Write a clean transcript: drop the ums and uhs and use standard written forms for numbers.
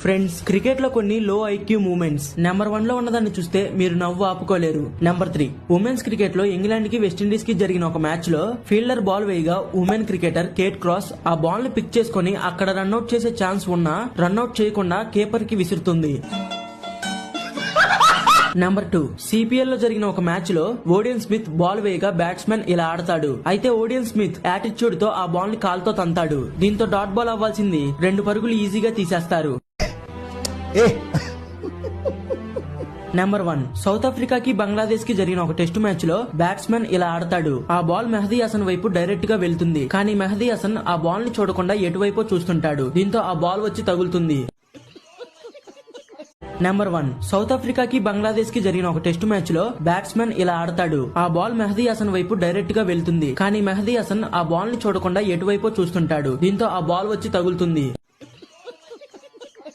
Friends, cricket లో కొన్ని లో ఐక్యూ మూమెంట్స్. నెంబర్ 1 లో ఉన్నదాన్ని చూస్తే మీరు నవ్వు ఆపుకోలేరు. నెంబర్ 3, ఉమెన్స్ క్రికెట్ లో ఇంగ్లాండ్ కి వెస్టిండీస్ కి జరిగిన ఒక మ్యాచ్ లో ఫీల్డర్ బాల్ వేయగా ఉమెన్ క్రికెటర్ కేట్ క్రాస్ ఆ బాల్ ని పిక్ చేసుకుని అక్కడ రన్అట్ చేసే ఛాన్స్ ఉన్నా రన్అట్ చేయకుండా కీపర్ కి విసురుతుంది. నెంబర్ 2, సిపిఎల్ లో జరిగిన ఒక మ్యాచ్ లో ఓడియన్ స్మిత్ బాల్ వేయగా బ్యాట్స్మెన్ ఇలా ఆడతాడు. అయితే ఓడియన్ స్మిత్ యాటిట్యూడ్ తో ఆ బాల్ ని కాల్తో తంతాడు. దీంతో డాట్ బాల్ అవ్వాల్సింది 2 పరుగులు ఈజీగా తీసేస్తారు. నెంబర్ 1, సౌత్ ఆఫ్రికాకి బంగ్లాదేశ్ కి జరిగిన ఒక టెస్ట్ మ్యాచ్ లో బ్యాట్స్మెన్ ఇలా ఆడతాడు. ఆ బాల్ మెహదీ హసన్ వైపు డైరెక్ట్ గా వెళ్తుంది. కానీ మెహదీ హసన్ ఆ బాల్ ని చూడకుండా ఎటువైపో చూస్తుంటాడు. దీంతో ఆ బాల్ వచ్చి తగులుతుంది. నెంబర్ 1, సౌత్ ఆఫ్రికాకి బంగ్లాదేశ్ కి జరిగిన ఒక టెస్ట్ మ్యాచ్ లో బ్యాట్స్మెన్ ఇలా ఆడతాడు. ఆ బాల్ మెహదీ హసన్ వైపు డైరెక్ట్ గా వెళ్తుంది. కానీ మెహదీ హసన్ ఆ బాల్ ని చూడకుండా ఎటువైపో చూస్తుంటాడు. దీంతో ఆ బాల్ వచ్చి తగులుతుంది.